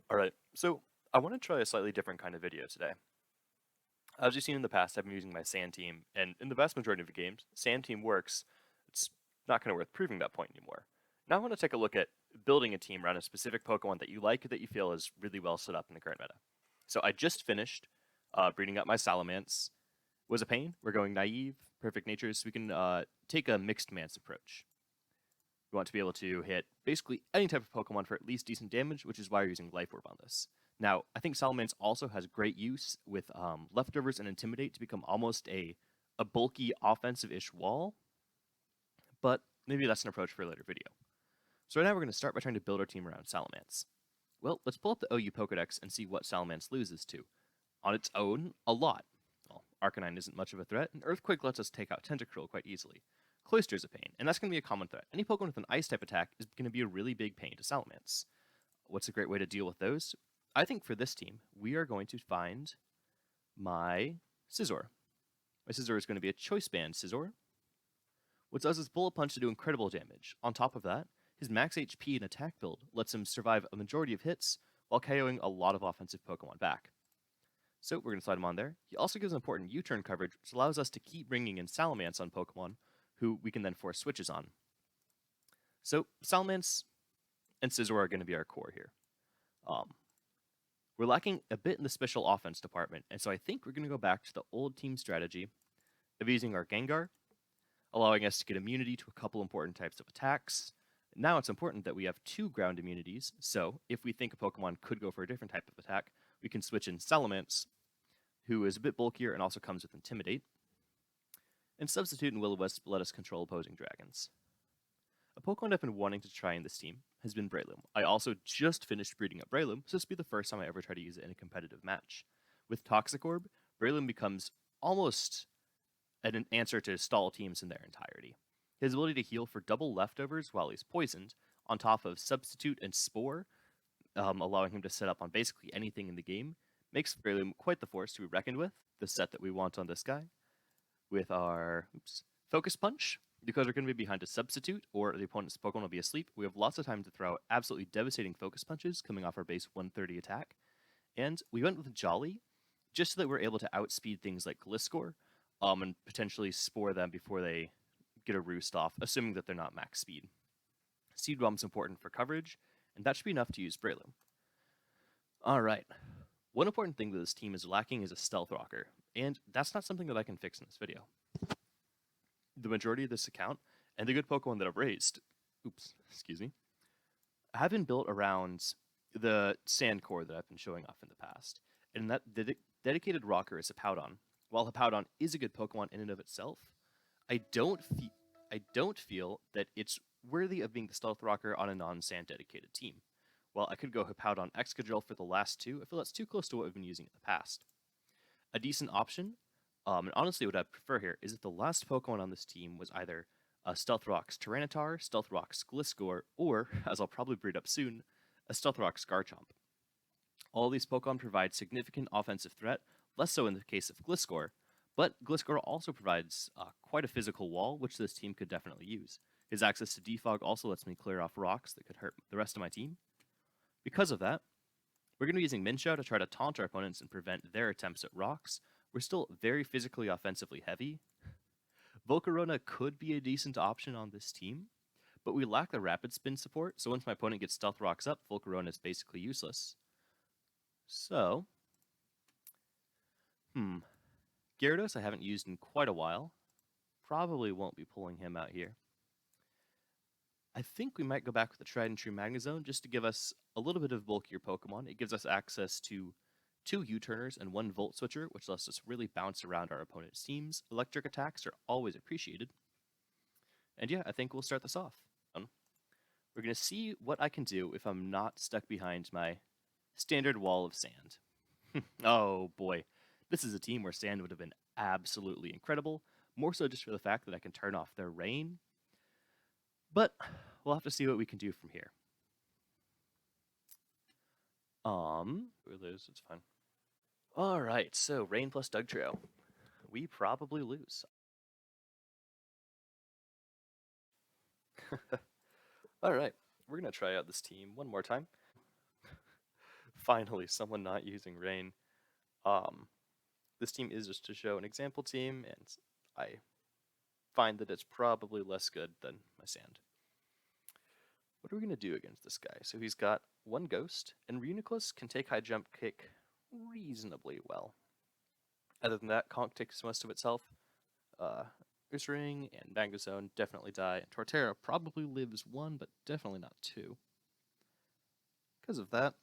Alright, so I want to try a slightly different kind of video today. As you've seen in the past, I've been using my sand team, and in the vast majority of the games, sand team works. It's not kind of worth proving that point anymore. Now I want to take a look at building a team around a specific Pokemon that you like or that you feel is really well set up in the current meta. So I just finished breeding up my Salamence. Was a pain. We're going naive, perfect natures. So we can take a Mixed-Mence approach. We want to be able to hit basically any type of Pokemon for at least decent damage, which is why we're using Life Orb on this. Now, I think Salamence also has great use with Leftovers and Intimidate to become almost a bulky offensive-ish wall, but maybe that's an approach for a later video. So right now we're going to start by trying to build our team around Salamence. Well, let's pull up the OU Pokedex and see what Salamence loses to. On its own, a lot. Well, Arcanine isn't much of a threat, and Earthquake lets us take out Tentacruel quite easily. Cloyster's a pain, and that's going to be a common threat. Any Pokemon with an Ice-type attack is going to be a really big pain to Salamence. What's a great way to deal with those? I think for this team, we are going to find my Scizor. My Scizor is going to be a Choice Band Scizor, which allows his Bullet Punch to do incredible damage. On top of that, his max HP and attack build lets him survive a majority of hits while KOing a lot of offensive Pokemon back. So we're going to slide him on there. He also gives important U-turn coverage, which allows us to keep bringing in Salamence on Pokemon, who we can then force switches on. So Salamence and Scizor are going to be our core here. We're lacking a bit in the special offense department, and so I think we're going to go back to the old team strategy of using our Gengar, allowing us to get immunity to a couple important types of attacks. Now it's important that we have 2 ground immunities, so if we think a Pokemon could go for a different type of attack, we can switch in Salamence, who is a bit bulkier and also comes with Intimidate, and Substitute and Will-O-Wisp let us control opposing dragons. A Pokemon I've been wanting to try in this team has been Breloom. I also just finished breeding up Breloom, so this will be the first time I ever try to use it in a competitive match. With Toxic Orb, Breloom becomes almost an answer to stall teams in their entirety. His ability to heal for double leftovers while he's poisoned, on top of Substitute and Spore, allowing him to set up on basically anything in the game, makes Breloom quite the force to be reckoned with, the set that we want on this guy. With our Focus Punch, because we're going to be behind a Substitute or the opponent's Pokemon will be asleep, we have lots of time to throw out absolutely devastating Focus Punches coming off our base 130 attack. And we went with Jolly, just so that we're able to outspeed things like Gliscor, and potentially spore them before they get a roost off, assuming that they're not max speed. Seed Bomb's important for coverage, and that should be enough to use Breloom. Alright, one important thing that this team is lacking is a Stealth Rocker, and that's not something that I can fix in this video. The majority of this account, and the good Pokemon that I've raised, have been built around the Sand Core that I've been showing off in the past. And that dedicated rocker is Hippowdon. While Hippowdon is a good Pokemon in and of itself, I don't feel that it's worthy of being the Stealth Rocker on a non-Sand dedicated team. While I could go Hippowdon Excadrill for the last 2, I feel that's too close to what we've been using in the past. A decent option, and honestly what I prefer here, is if the last Pokemon on this team was either Stealth Rock's Tyranitar, Stealth Rock's Gliscor, or, as I'll probably breed up soon, a Stealth Rock's Garchomp. All these Pokemon provide significant offensive threat, less so in the case of Gliscor, but Gliscor also provides quite a physical wall, which this team could definitely use. His access to Defog also lets me clear off rocks that could hurt the rest of my team. Because of that, we're going to be using Minshao to try to taunt our opponents and prevent their attempts at rocks. We're still very physically offensively heavy. Volcarona could be a decent option on this team, but we lack the rapid spin support, so once my opponent gets Stealth Rocks up, Volcarona is basically useless. So, Gyarados I haven't used in quite a while. Probably won't be pulling him out here. I think we might go back with the tried and true Magnezone just to give us a little bit of bulkier Pokemon. It gives us access to 2 U-turners and 1 Volt Switcher, which lets us really bounce around our opponent's teams. Electric attacks are always appreciated. And yeah, I think we'll start this off. We're going to see what I can do if I'm not stuck behind my standard wall of sand. Oh boy, this is a team where sand would have been absolutely incredible, more so just for the fact that I can turn off their rain. But we'll have to see what we can do from here. We lose, it's fine. Alright, so rain plus Dugtrio. We probably lose. Alright, we're going to try out this team one more time. Finally, someone not using rain. Um, this team is just to show an example team, and I find that it's probably less good than my sand. What are we going to do against this guy? So he's got one ghost, and Reuniclus can take high jump kick reasonably well. Other than that, Conch takes most of itself. Ring and Magnezone definitely die, and Torterra probably lives one, but definitely not two. Because of that,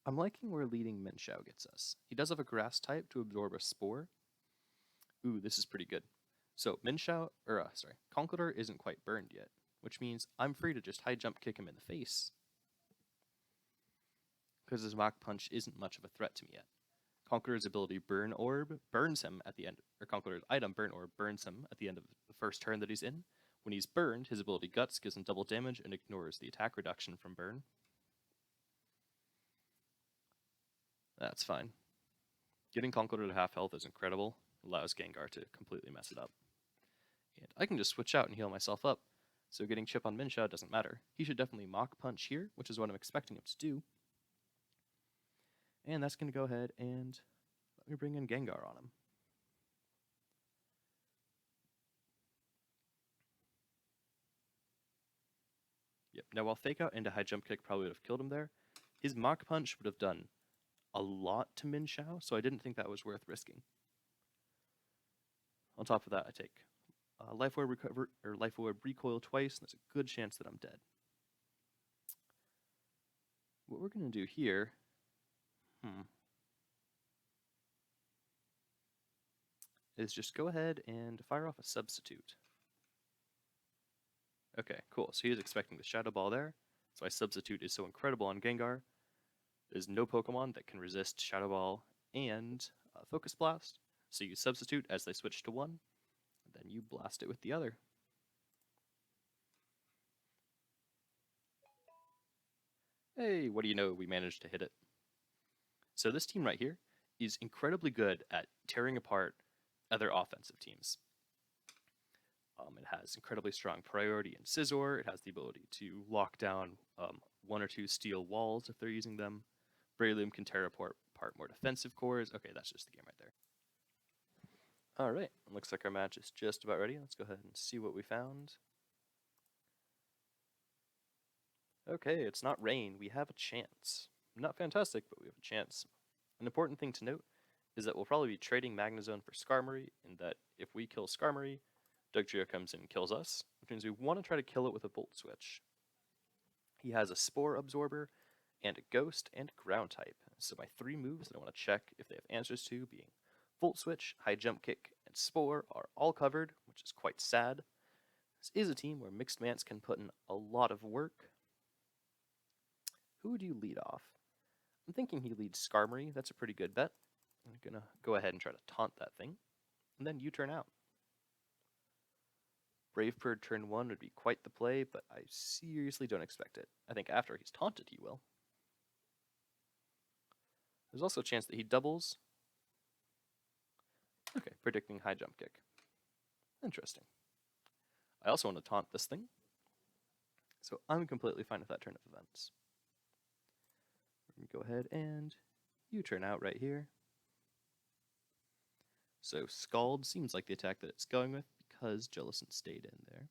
I'm liking where leading Minshao gets us. He does have a grass type to absorb a spore. Ooh, this is pretty good. So Conkeldurr isn't quite burned yet, which means I'm free to just high jump kick him in the face. Because his Mach Punch isn't much of a threat to me yet. Conqueror's ability Burn Orb burns him at the end, or Conqueror's item Burn Orb burns him at the end of the first turn that he's in. When he's burned, his ability Guts gives him double damage and ignores the attack reduction from burn. That's fine. Getting Conqueror to half health is incredible. Allows Gengar to completely mess it up. And I can just switch out and heal myself up, so getting chip on Minshao doesn't matter. He should definitely Mach Punch here, which is what I'm expecting him to do. And that's going to go ahead and let me bring in Gengar on him. Yep, now while Fake Out into High Jump Kick probably would have killed him there, his Mach Punch would have done a lot to Minshao, so I didn't think that was worth risking. On top of that, I take Life Orb Recoil twice, and there's a good chance that I'm dead. What we're going to do here, is just go ahead and fire off a Substitute. Okay, cool. So he was expecting the Shadow Ball there. That's why Substitute is so incredible on Gengar. There's no Pokemon that can resist Shadow Ball and Focus Blast. So you Substitute as they switch to one, and then you blast it with the other. Hey, what do you know? We managed to hit it. So this team right here is incredibly good at tearing apart other offensive teams. It has incredibly strong priority in Scizor. It has the ability to lock down one or two steel walls if they're using them. Breloom can tear apart more defensive cores. Okay, that's just the game right there. Alright, looks like our match is just about ready. Let's go ahead and see what we found. Okay, it's not rain. We have a chance. Not fantastic, but we have a chance. An important thing to note is that we'll probably be trading Magnezone for Skarmory, and that if we kill Skarmory, Dugtrio comes in and kills us, which means we want to try to kill it with a Volt Switch. He has a Spore Absorber, and a Ghost, and Ground type. So my three moves that I want to check if they have answers to, being Volt Switch, High Jump Kick, and Spore, are all covered, which is quite sad. This is a team where Mix-Mence can put in a lot of work. Who would you lead off? I'm thinking he leads Skarmory. That's a pretty good bet. I'm going to go ahead and try to taunt that thing, and then you turn out. Brave Bird turn 1 would be quite the play, but I seriously don't expect it. I think after he's taunted, he will. There's also a chance that he doubles. Okay, predicting High Jump Kick. Interesting. I also want to taunt this thing, so I'm completely fine with that turn of events. We're going to go ahead and you turn out right here. So Scald seems like the attack that it's going with because Jellicent stayed in there.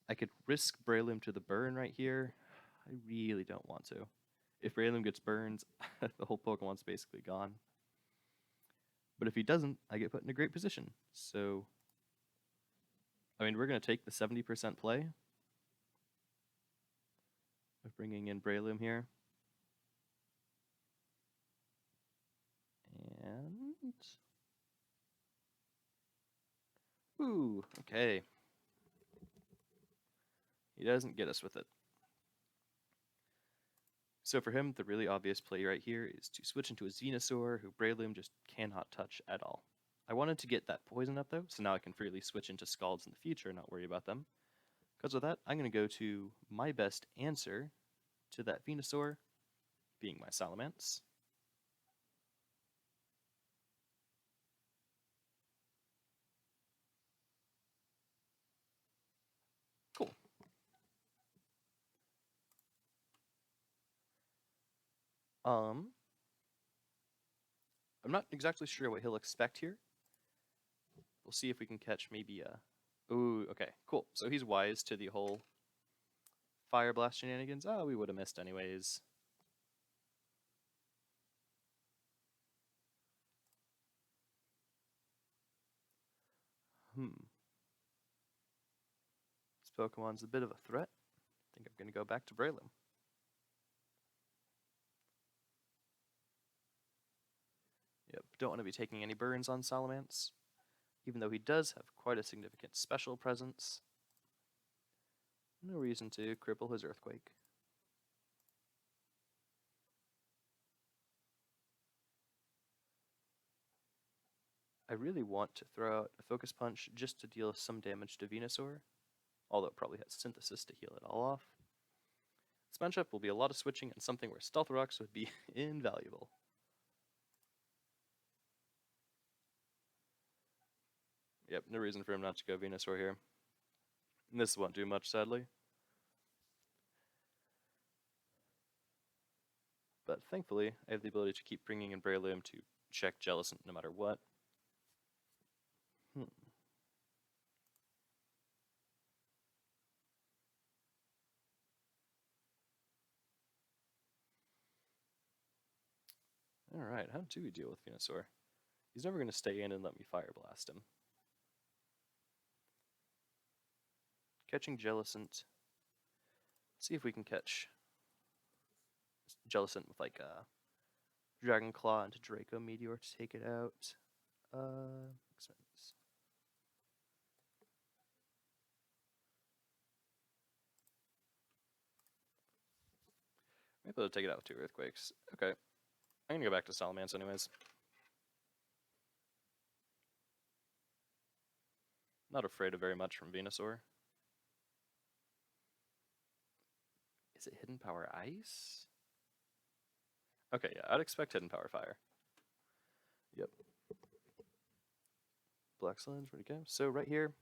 I could risk Breloom to the burn right here. I really don't want to. If Breloom gets burned, the whole Pokemon's basically gone. But if he doesn't, I get put in a great position. So, I mean, we're going to take the 70% play of bringing in Breloom here. And... ooh, okay. He doesn't get us with it. So for him, the really obvious play right here is to switch into a Venusaur, who Breloom just cannot touch at all. I wanted to get that poison up though, so now I can freely switch into Scalds in the future and not worry about them. Because of that, I'm going to go to my best answer to that Venusaur, being my Salamence. I'm not exactly sure what he'll expect here. We'll see if we can catch maybe a... Ooh, okay, cool. So he's wise to the whole Fire Blast shenanigans. Oh, we would have missed anyways. This Pokemon's a bit of a threat. I think I'm going to go back to Breloom. Yep, don't want to be taking any burns on Salamence, even though he does have quite a significant special presence. No reason to cripple his Earthquake. I really want to throw out a Focus Punch just to deal some damage to Venusaur, although it probably has Synthesis to heal it all off. This matchup will be a lot of switching and something where Stealth Rocks would be invaluable. Yep, no reason for him not to go Venusaur here. And this won't do much, sadly. But thankfully, I have the ability to keep bringing in Breloom to check Jellicent no matter what. Alright, how do we deal with Venusaur? He's never going to stay in and let me Fire Blast him. Catching Jellicent. See if we can catch Jellicent with like a Dragon Claw into Draco Meteor to take it out. Mix-Mence. Maybe I'll take it out with 2 Earthquakes. Okay. I'm gonna go back to Salamence anyways. Not afraid of very much from Venusaur. Is it Hidden Power Ice? Okay, yeah, I'd expect Hidden Power Fire. Yep. Black Sludge, where'd it go? So right here,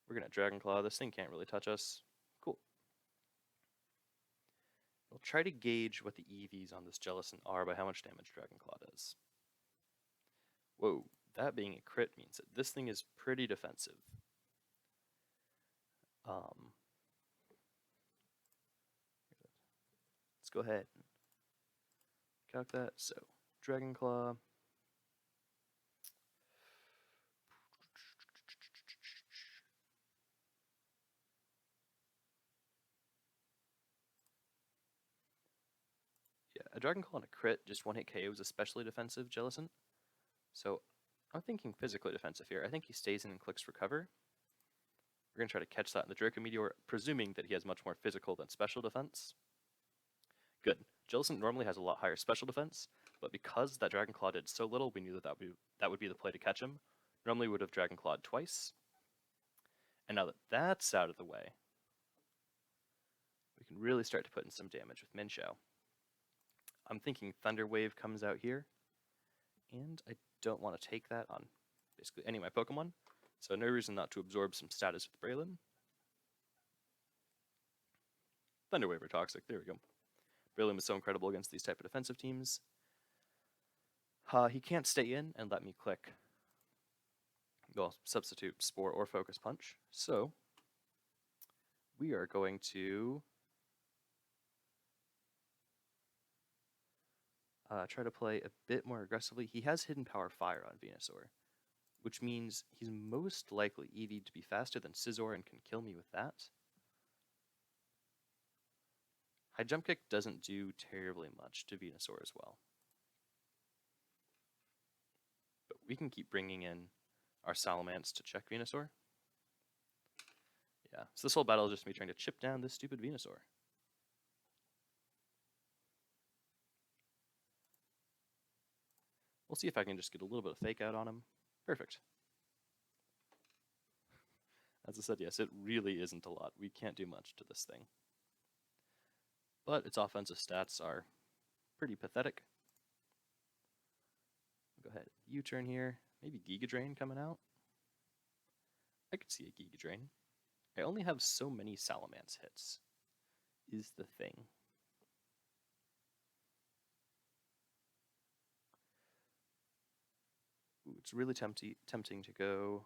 we're gonna Dragon Claw. This thing can't really touch us. Cool. We'll try to gauge what the EVs on this Jellicent are by how much damage Dragon Claw does. Whoa, that being a crit means that this thing is pretty defensive. Let's go ahead and calc that. So, Dragon Claw. Yeah, a Dragon Claw and a crit, just one hit KO is especially defensive Jellicent. So, I'm thinking physically defensive here. I think he stays in and clicks Recover. We're going to try to catch that in the Draco Meteor, presuming that he has much more physical than special defense. Good. Jellicent normally has a lot higher special defense, but because that Dragon Claw did so little, we knew that would be the play to catch him. Normally we would have Dragon Clawed twice. And now that that's out of the way, we can really start to put in some damage with Minshao. I'm thinking Thunder Wave comes out here, and I don't want to take that on basically any of my Pokemon, so no reason not to absorb some status with Breloom. Thunder Wave or Toxic, there we go. Breloom is so incredible against these type of defensive teams. He can't stay in and let me click, well, substitute Spore or Focus Punch, so we are going to try to play a bit more aggressively. He has Hidden Power Fire on Venusaur, which means he's most likely EV'd to be faster than Scizor and can kill me with that. High Jump Kick doesn't do terribly much to Venusaur as well. But we can keep bringing in our Salamence to check Venusaur. Yeah, so this whole battle is just me trying to chip down this stupid Venusaur. We'll see if I can just get a little bit of fake out on him. Perfect. As I said, yes, it really isn't a lot. We can't do much to this thing. But its offensive stats are pretty pathetic. Go ahead, U-turn here. Maybe Giga Drain coming out. I could see a Giga Drain. I only have so many Salamence hits, is the thing. it's really tempting to go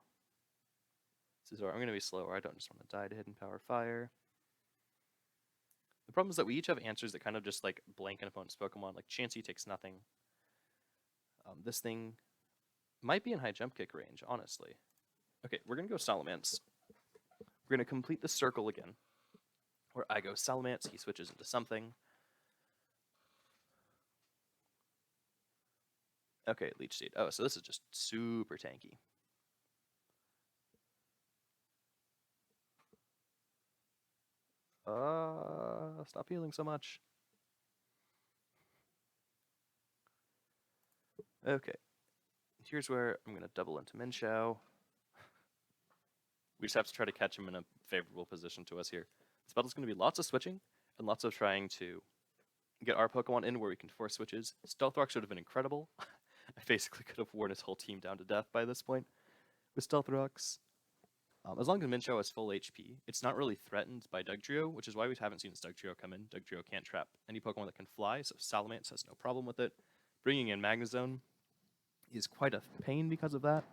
Scizor. I'm going to be slower. I don't just want to die to Hidden Power Fire. The problem is that we each have answers that kind of just like blank an opponent's Pokemon. Like Chansey takes nothing. This thing might be in high jump kick range, honestly. Okay, we're going to go Salamence. We're going to complete the circle again, where I go Salamence, he switches into something. Okay, Leech Seed. Oh, so this is just super tanky. Stop healing so much. Okay, here's where I'm going to double into Minshao. We just have to try to catch him in a favorable position to us here. This battle's going to be lots of switching and lots of trying to get our Pokemon in where we can force switches. Stealth Rock should have been incredible. I basically could have worn his whole team down to death by this point with Stealth Rocks. As long as Minshao has full HP, it's not really threatened by Dugtrio, which is why we haven't seen this Dugtrio come in. Dugtrio can't trap any Pokemon that can fly, so Salamence has no problem with it. Bringing in Magnezone is quite a pain because of that.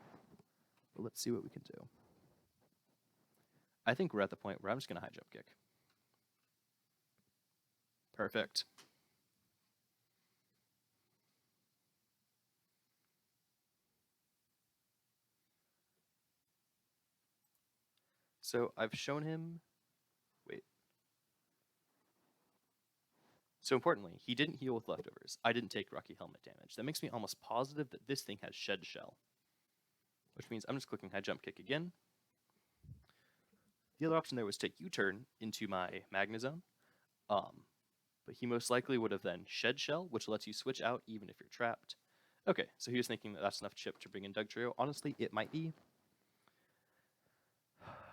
But let's see what we can do. I think we're at the point where I'm just going to high jump kick. Perfect. So I've shown him, wait. So importantly, he didn't heal with leftovers. I didn't take Rocky Helmet damage. That makes me almost positive that this thing has Shed Shell, which means I'm just clicking high jump kick again. The other option there was take U-turn into my Magnezone, but he most likely would have then Shed Shell, which lets you switch out even if you're trapped. Okay, so he was thinking that that's enough chip to bring in Dugtrio. Honestly, it might be.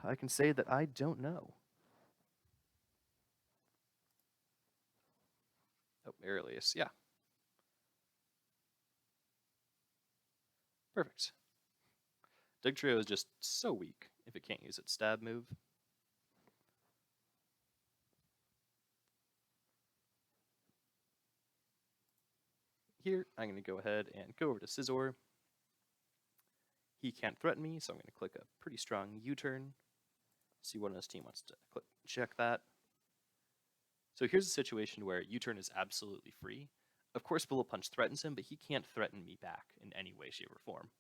I can say that I don't know. Oh, Aurelius, yeah. Perfect. Dugtrio is just so weak if it can't use its stab move. Here, I'm going to go ahead and go over to Scizor. He can't threaten me, so I'm going to click a pretty strong U-turn. See what his team wants to check that. So here's a situation where U-turn is absolutely free. Of course, Bullet Punch threatens him, but he can't threaten me back in any way, shape, or form.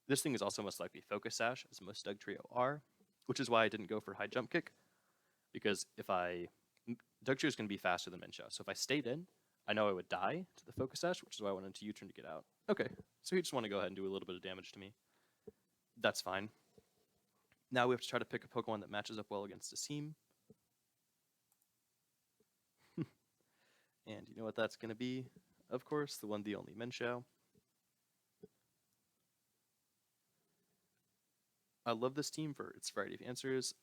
This thing is also most likely Focus Sash, as most Dugtrio are, which is why I didn't go for high jump kick, because if Dugtrio is going to be faster than Minshao, so if I stayed in, I know I would die to the Focus Sash, which is why I wanted to U-turn to get out. Okay, so he just want to go ahead and do a little bit of damage to me. That's fine. Now we have to try to pick a Pokemon that matches up well against a team. And you know what that's going to be? Of course, the one, the only Minshao. I love this team for its variety of answers.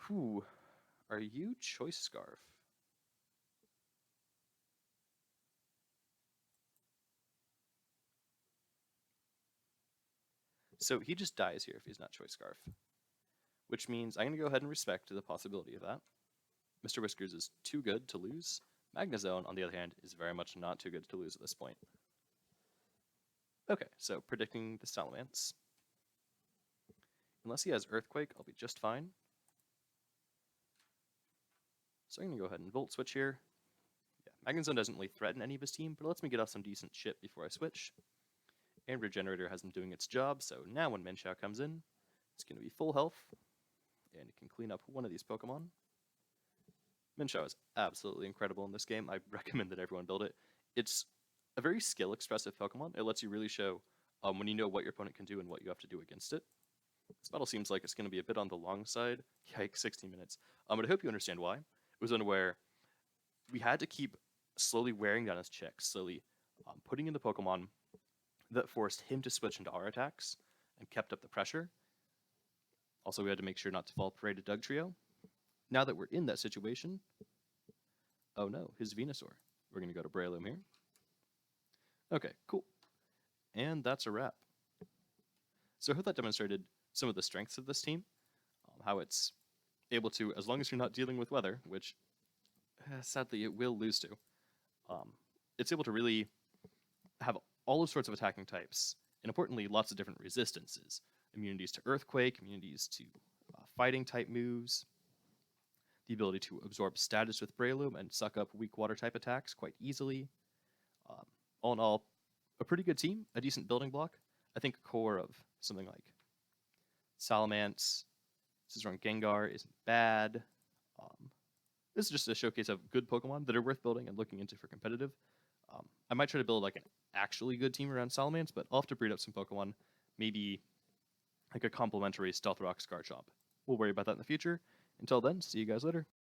Who are you? Choice Scarf. So he just dies here if he's not Choice Scarf, which means I'm going to go ahead and respect the possibility of that. Mr. Whiskers is too good to lose. Magnezone, on the other hand, is very much not too good to lose at this point. Okay, so predicting the Salamence. Unless he has Earthquake, I'll be just fine. So I'm going to go ahead and Volt Switch here. Yeah, Magnezone doesn't really threaten any of his team, but it lets me get off some decent shit before I switch. And Regenerator has him doing its job, so now when Minshao comes in, it's going to be full health, and it can clean up one of these Pokemon. Minshao is absolutely incredible in this game. I recommend that everyone build it. It's a very skill-expressive Pokemon. It lets you really show when you know what your opponent can do and what you have to do against it. This battle seems like it's going to be a bit on the long side. Yikes, 16 minutes. But I hope you understand why. It was one where we had to keep slowly wearing down his checks, slowly putting in the Pokemon that forced him to switch into our attacks and kept up the pressure. Also, we had to make sure not to fall prey to Dugtrio. Now that we're in that situation, oh no, his Venusaur. We're going to go to Breloom here. Okay, cool. And that's a wrap. So I hope that demonstrated some of the strengths of this team, how it's able to, as long as you're not dealing with weather, which sadly it will lose to, it's able to really have all those sorts of attacking types, and importantly, lots of different resistances. Immunities to Earthquake, immunities to fighting type moves, the ability to absorb status with Breloom and suck up weak water type attacks quite easily. All in all, a pretty good team, a decent building block. I think a core of something like Salamence, Scizor, Gengar isn't bad. This is just a showcase of good Pokemon that are worth building and looking into for competitive. I might try to build like an actually good team around Salamence, but I'll have to breed up some Pokemon. Maybe like a complementary Stealth Rock Scarchomp. We'll worry about that in the future. Until then, see you guys later.